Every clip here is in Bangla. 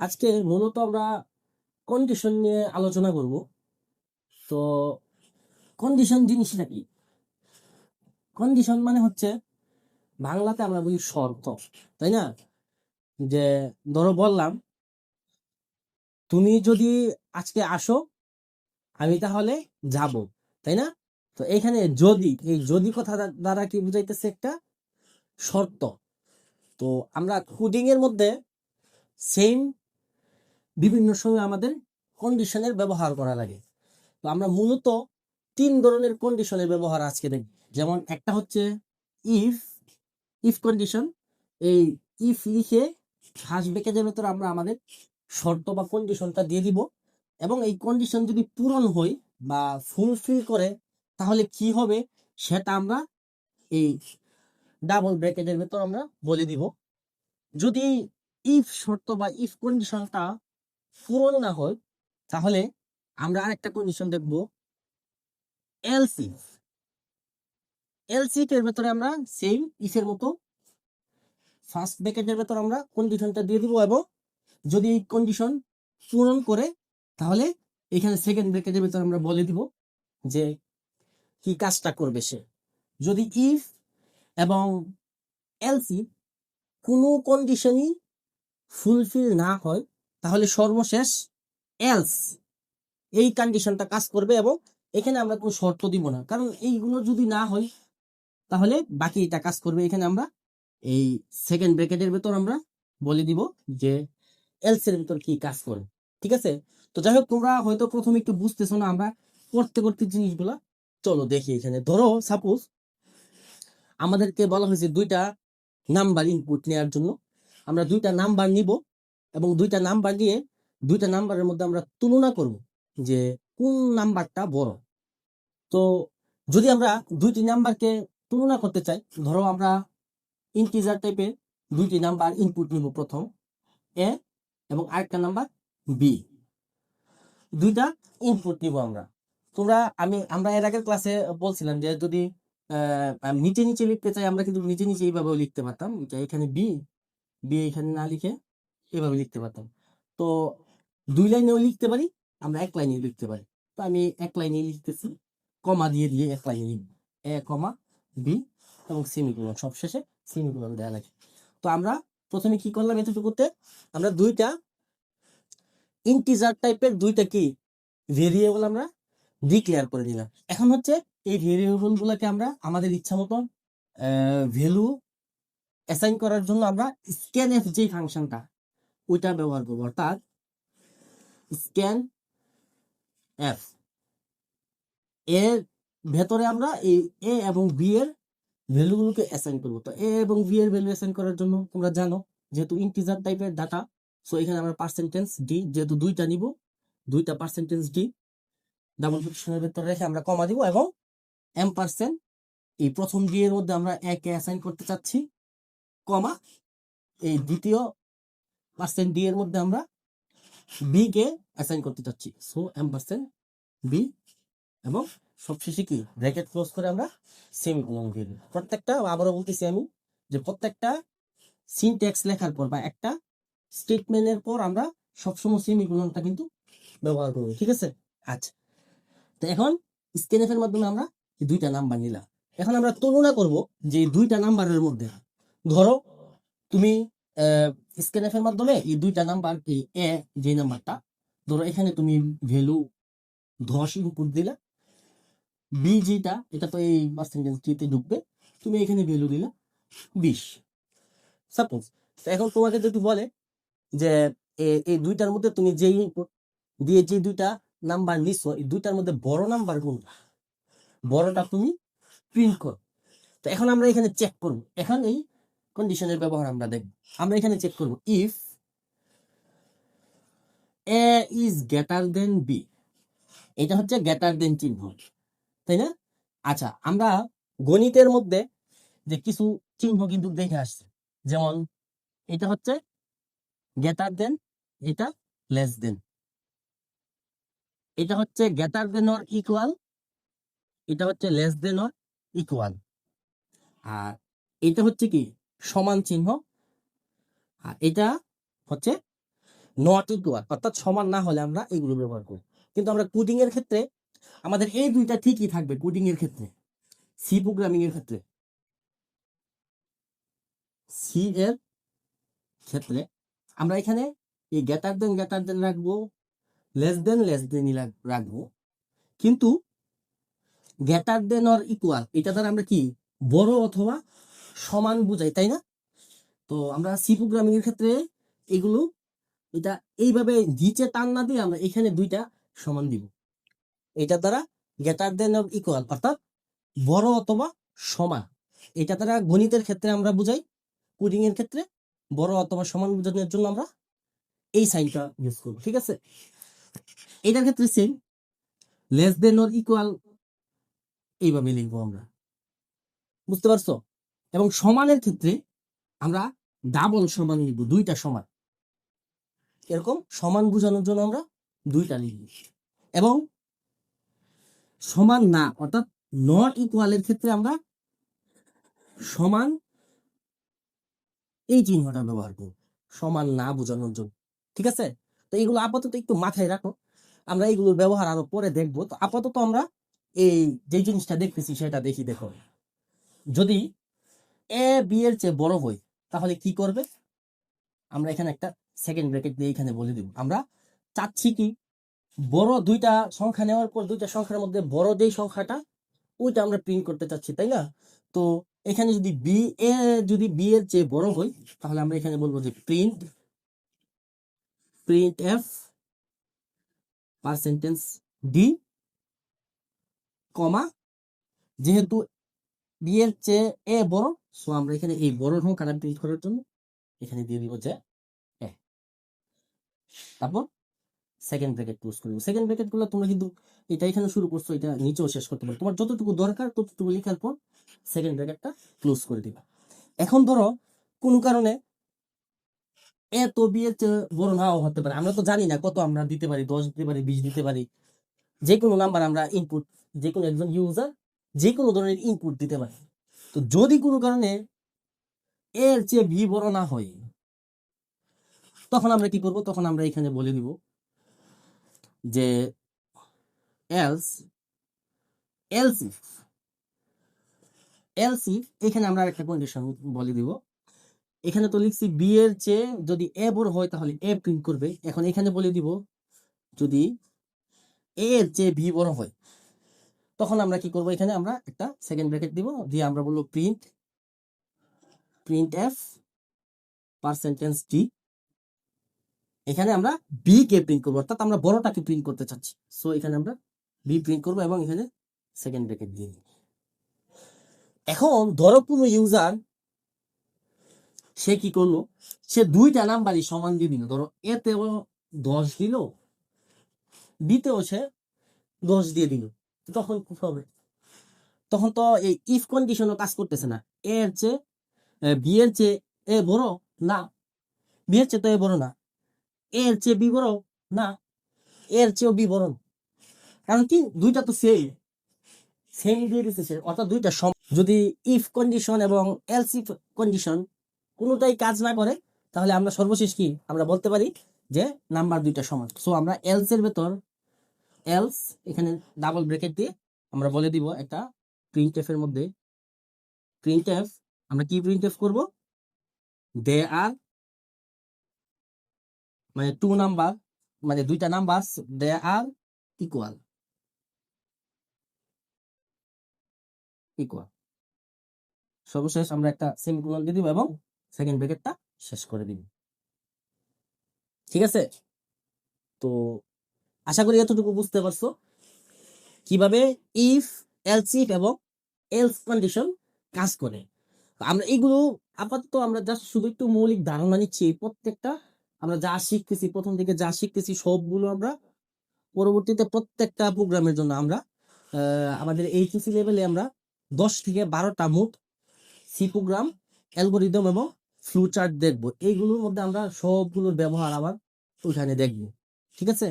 আজকে মূলত আমরা কন্ডিশন নিয়ে আলোচনা করব। তো কন্ডিশন জিনিসটা কি? কন্ডিশন মানে হচ্ছে বাংলাতে আমরা বলি শর্ত, তাই না? যে ধরো বললাম তুমি যদি আজকে আসো আমি তাহলে যাব, তাই না? তো এখানে যদি, এই যদি কথা দ্বারা কি বুঝাইতেছে? একটা শর্ত। তো আমরা কোডিং এর মধ্যে সেম বিভিন্ন সময় আমাদের কন্ডিশনের ব্যবহার করা লাগে। তো আমরা মূলত তিন ধরনের কন্ডিশনের ব্যবহার আজকে দেখব। যেমন একটা হচ্ছে ইফ ইফ কন্ডিশন। এই ইফ লিখে হাঁস ব্র্যাকেটের ভেতর আমরা আমাদের শর্ত বা কন্ডিশনটা দিয়ে দিব, এবং এই কন্ডিশন যদি পূরণ হয় বা ফুলফিল করে তাহলে কি হবে সেটা আমরা এই ডাবল ব্র্যাকেটের ভেতর আমরা বলে দিব। যদি ইফ শর্ত বা ইফ কন্ডিশনটা পূরণ না হয় তাহলে আমরা আরেকটা কন্ডিশন দেখব, এলস ইফ। এলস ইফ এর ভেতরে আমরা সেম ইফের মতো ফার্স্ট ব্র্যাকেটের ভেতর আমরা কন্ডিশনটা দিয়ে দিব, এবং যদি এই কন্ডিশন পূরণ করে তাহলে এখানে সেকেন্ড ব্র্যাকেটের ভেতর আমরা বলে দিব যে কি কাজটা করবে সে। যদি ইফ এবং এলস ইফ কোনো কন্ডিশনই ফুলফিল না হয় তাহলে সর্বশেষ এলস এই কন্ডিশনটা কাজ করবে, এবং এখানে আমরা কোনো শর্ত দিব না, কারণ এইগুলো যদি না হয় তাহলে বাকি এটা কাজ করবে। এখানে আমরা এই সেকেন্ড ব্র্যাকেটের ভেতর আমরা বলে দিব যে এলস এর ভিতর কি কাজ করে। ঠিক আছে? তো যাই হোক, তোমরা হয়তো প্রথমে একটু বুঝতেছো না, আমরা করতে করতে জিনিসগুলা চলো দেখি। এখানে ধরো সাপোজ আমাদেরকে বলা হয়েছে দুইটা নাম্বার ইনপুট নেওয়ার জন্য। আমরা দুইটা নাম্বার নিব এবং দুইটা নাম্বার নিয়ে দুইটা নাম্বারের মধ্যে আমরা তুলনা করব যে কোন নাম্বারটা বড়। তো যদি আমরা দুইটি নাম্বারকে তুলনা করতে চাই, ধরো আমরা ইন্টিজার টাইপের দুইটি নাম্বার ইনপুট নিব, প্রথম এ এবং আরেকটা নাম্বার বি। দুইটা ইনপুট নিব আমরা। আমরা এর আগের ক্লাসে বলছিলাম যে যদি নিচে নিচে লিখতে চাই আমরা কিন্তু নিচে নিচে এইভাবেও লিখতে পারতাম, যে এখানে বি, বি এখানে না লিখে এভাবে লিখতে পারতাম। তো দুই লাইনেও লিখতে পারি, আমরা এক লাইনে লিখতে পারি। তো আমি এক লাইনে লিখতেছি, কমা দিয়ে দিয়ে এক লাইনে লিখব, এ কমা বি এবং সেমিকোলন, সবশেষে সেমিকোলন দেওয়া লাগে। তো আমরা প্রথমে কি করলাম, এতটুকুতে আমরা দুইটা ইন্টিজার টাইপের দুইটা কি ভেরিয়েবল আমরা ডিক্লেয়ার করে দিলাম। এখন হচ্ছে এই ভেরিয়েবল গুলাকে আমরা আমাদের ইচ্ছা মতো ভ্যালু অ্যাসাইন করার জন্য আমরা স্ক্যানএফ যে ফাংশনটা ওইটা ব্যবহার করবো, অর্থাৎ স্ক্যান এফ এর ভেতরে আমরা এই এ এবং বি এর ভ্যালুগুলোকে অ্যাসাইন করবো। তো এ এবং বি এর ভ্যালু অ্যাসাইন করার জন্য তোমরা জানো যেহেতু ইন্টিজার টাইপের ডাটা, সো এখানে আমরা পার্সেন্টেজ ডি, যেহেতু দুইটা নিব, দুইটা পার্সেন্টেজ ডি ডাবল কোটেশনের ভেতরে রেখে আমরা কমা দিব, এবং এম%, এই প্রথম ডি এর মধ্যে আমরা এ কে অ্যাসাইন করতে চাচ্ছি, কমা এই দ্বিতীয় পার্সেন্ট ডি এর মধ্যে আমরা বি কে অ্যাসাইন করতে চাচ্ছি, সো এম% বি, এবং সবশেষে কি ব্র্যাকেট ক্লোজ করে আমরা সেমিকোলন দিয়ে দিই। প্রত্যেকটা আবারও বলতেছি আমি যে প্রত্যেকটা সিনট্যাক্স লেখার পর বা একটা স্টেটমেন্টের পর আমরা সবসময় সেমিকোলনটা কিন্তু ব্যবহার করব। ঠিক আছে? আচ্ছা, তো এখন স্ক্যানএফ এর মাধ্যমে আমরা এই দুইটা নাম্বার নিলাম। এখন আমরা তুলনা করব যে এই দুইটা নাম্বারের মধ্যে, ধরো তুমি স্ক্যানএফ এর মাধ্যমে এই দুইটা নাম্বার, এই এ যে নাম্বারটা, ধরো এখানে তুমি ভ্যালু 10 ইনপুট দিলা, বি যেটা এটা তো এই পার্সেন্টেজ টিতে ঢুকবে, তুমি এখানে ভ্যালু দিলা 20 সাপোজ। এখন তোমাকে যদি বলে যে এই দুইটার মধ্যে তুমি যেই ইনপুট দিয়ে যে দুইটা নাম্বার নিছো, এই দুইটার মধ্যে বড় নাম্বার কোনটা, বড়টা তুমি প্রিন্ট করো। তো এখন আমরা এখানে চেক করব, এখন এই কন্ডিশনের ব্যবহার আমরা দেখব। আমরা এখানে চেক করব if A is greater than B, এটা হচ্ছে গ্রেটার দেন চিহ্ন, তাই না? আচ্ছা, আমরা গণিতের মধ্যে যে কিছু চিহ্ন কিন্তু দেখে আসছে, যেমন এটা হচ্ছে গ্রেটার দেন, এটা লেস দেন, এটা হচ্ছে গ্রেটার দেন অর ইকুয়াল, এটা হচ্ছে লেস দেন অর ইকুয়াল, আর এটা হচ্ছে কি সমান চিহ্ন, আর এটা হচ্ছে নট ইকুয়াল অর্থাৎ সমান না হলে আমরা এগুলো ব্যবহার করি। কিন্তু আমরা কোডিং এর ক্ষেত্রে আমাদের এই দুইটা ঠিকই থাকবে। কোডিং এর ক্ষেত্রে, সি প্রোগ্রামিং এর ক্ষেত্রে, সি এর ক্ষেত্রে আমরা এখানে এই গ্রেটার দেন রাখবো, লেস দেন রাখবো। কিন্তু গ্রেটার দেন অর ইকুয়াল এটা দ্বারা আমরা কি বড় অথবা সমান বুঝাই, তাই না? তো আমরা সি প্রোগ্রামিং এর ক্ষেত্রে এগুলো এটা এইভাবে নিচে টান না দিয়ে আমরা এখানে দুইটা সমান দিব। এটা দ্বারা গ্রেটার দেন অর ইকুয়াল অর্থাৎ বড় অথবা সমান, এটা দ্বারা গণিতের ক্ষেত্রে আমরা বুঝাই। কোডিং এর ক্ষেত্রে বড় অথবা সমান বোঝানোর জন্য আমরা এই সাইনটা ইউজ করব, ঠিক আছে? এটার ক্ষেত্রে same, less than or equal এইভাবে লিখবো আমরা, বুঝতে পারছো? এবং সমানের ক্ষেত্রে আমরা ডাবল সমান লিখবো, দুইটা সমান, এরকম সমান বোঝানোর জন্য আমরা দুইটা লিখব। এবং সমান না অর্থাৎ নট ইকুয়ালের ক্ষেত্রে আমরা সমান এই চিহ্নটা ব্যবহার করব সমান না বোঝানোর জন্য, ঠিক আছে? তো এইগুলো আপাতত একটু মাথায় রাখো, আমরা এইগুলোর ব্যবহার আরো পরে দেখবো। তো আপাতত আমরা এই যে জিনিসটা দেখতেছি সেটা দেখি। দেখো, যদি এ বি এর চেয়ে বড় হয় তাহলে কি করবে? আমরা এখানে একটা সেকেন্ড ব্র্যাকেট দিয়ে এখানে বলে দিব। আমরা চাচ্ছি কি বড় দুইটা সংখ্যা নেওয়ার পর দুইটা সংখ্যার মধ্যে বড় যেই সংখ্যাটা ওইটা আমরা প্রিন্ট করতে চাচ্ছি, তাই না? তো এখানে যদি বি এর চেয়ে বড় হয় তাহলে আমরা এখানে বলবো যে প্রিন্ট এফ পার্সেন্টেজ ডি কমা, যেহেতু বি এর চেয়ে এ বড়, সো আমরা এখানে এই বড় সংখ্যাটা প্রিন্ট করার জন্য এখানে দিয়ে দিব যে এ। তারপর সেকেন্ড ব্র্যাকেট ক্লোজ করবো। সেকেন্ড ব্র্যাকেট গুলো তোমরা কিন্তু এটা এখানে শুরু করছো, এটা নিচেও শেষ করতে পারো, তোমার যতটুকু দরকার ততটুকু লেখার পর সেকেন্ড ব্র্যাকেটটা ক্লোজ করে দিবা। এখন ধরো কোনো কারণে এ তো বি এর চেয়ে বড় নাও হতে পারে, আমরা তো জানি না কত আমরা দিতে পারি, 10 দিতে পারি, 20 দিতে পারি, যে কোনো নাম্বার আমরা ইনপুট, যে কোনো একজন ইউজার যে কোনো ধরনের ইনপুট দিতে পারে। তো যদি কোনো কারণে এর চেয়ে বি বড় না হয় তখন আমরা কি করব? তখন আমরা এখানে বলে দিব যে এলস এখানে আমরা একটা কন্ডিশন বলে দিব। এখানে তো লিখছি বি এর চেয়ে যদি এ বড় হয় তাহলে এ প্রিন্ট করবে। এখন এখানে বলে দিব যদি এ এর চেয়ে বি বড় হয় তখন আমরা কি করব? এখানে আমরা একটা সেকেন্ড ব্র্যাকেট দিব, দিয়ে আমরা বলবো প্রিন্ট এফ পার্সেন্টেজ ডি। এখানে আমরা বি কে প্রিন্ট করবো, অর্থাৎ আমরা বড়টাকে প্রিন্ট করতে চাচ্ছি, সো এখানে আমরা বি প্রিন্ট করবো এবং এখানে সেকেন্ড ব্র্যাকেট দিয়ে দিই। এখন ধরো কোনো ইউজার সে কি করলো, সে দুইটা নাম্বারই সমান দিয়ে দিল, ধরো এতেও 10 দিল, বিতেও সে 10 দিয়ে দিল, তখন কি হবে? তখন তো এই ইফ কন্ডিশনও কাজ করতেছে না। এর চেয়ে বি এর চেয়ে এ বড় না, বি এর চেয়ে তো এ বড় না, এর চেয়ে বি বড় না, এর চেয়েও বি বড়, কারণ কি দুইটা তো সেম দিয়ে দিতেছে, অর্থাৎ দুইটা সম। যদি ইফ কন্ডিশন এবং এলস ইফ কন্ডিশন কোনোটাই কাজ না করে তাহলে আমরা সর্বশেষ কি আমরা বলতে পারি যে নাম্বার দুইটা সমান। সো আমরা এলস এর ভেতর এলস এখানে ডাবল ব্র্যাকেট দিয়ে আমরা বলে দিব একটা প্রিন্ট এফ এর মধ্যে প্রিন্ট এফ, আমরা কি প্রিন্ট এফ করবো? দে আর মানে টু নাম্বার, মানে দুইটা নাম্বার দে আর ইকুয়াল ইকুয়াল। সর্বশেষ আমরা একটা সেমিকোলন দিয়ে দিব এবং সেকেন্ড ব্র্যাকেটটা শেষ করে দিব, ঠিক আছে? তো আশা করি এতটুকু বুঝতে পারছো কিভাবে ইফ, এলস ইফ এবং এলস কন্ডিশন কাজ করে। আমরা এগুলো আপাতত আমরা জাস্ট শুধু একটু মৌলিক ধারণা নিচ্ছি। প্রত্যেকটা আমরা যা শিখতেছি, প্রথম থেকে যা শিখতেছি সবগুলো আমরা পরবর্তীতে প্রত্যেকটা প্রোগ্রামের জন্য আমরা আমাদের এইচএসসি লেভেলে আমরা 10 থেকে 12টা মোট সি প্রোগ্রাম, অ্যালগোরিদম এবং ফ্লো চার্ট দেখবো। এইগুলোর মধ্যে আমরা সবগুলোর ব্যবহার আবার ওইখানে দেখবো, ঠিক আছে?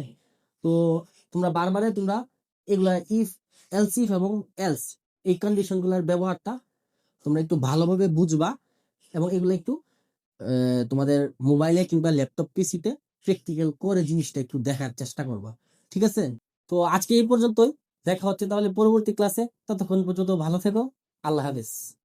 তো তোমরা বারবারে তোমরা এগুলা ইফ, এলস ইফ এবং এলস এই কন্ডিশনগুলোর ব্যবহারটা তোমরা একটু ভালোভাবে বুঝবা এবং এগুলো একটু তোমাদের মোবাইলে কিংবা ল্যাপটপ পিসিতে প্র্যাকটিক্যাল করে জিনিসটা একটু দেখার চেষ্টা করবা। ঠিক আছে? তো আজকে এই পর্যন্তই। দেখা হচ্ছে তাহলে পরবর্তী ক্লাসে। ততক্ষণ পর্যন্ত ভালো থেকো। আল্লাহ হাফেজ।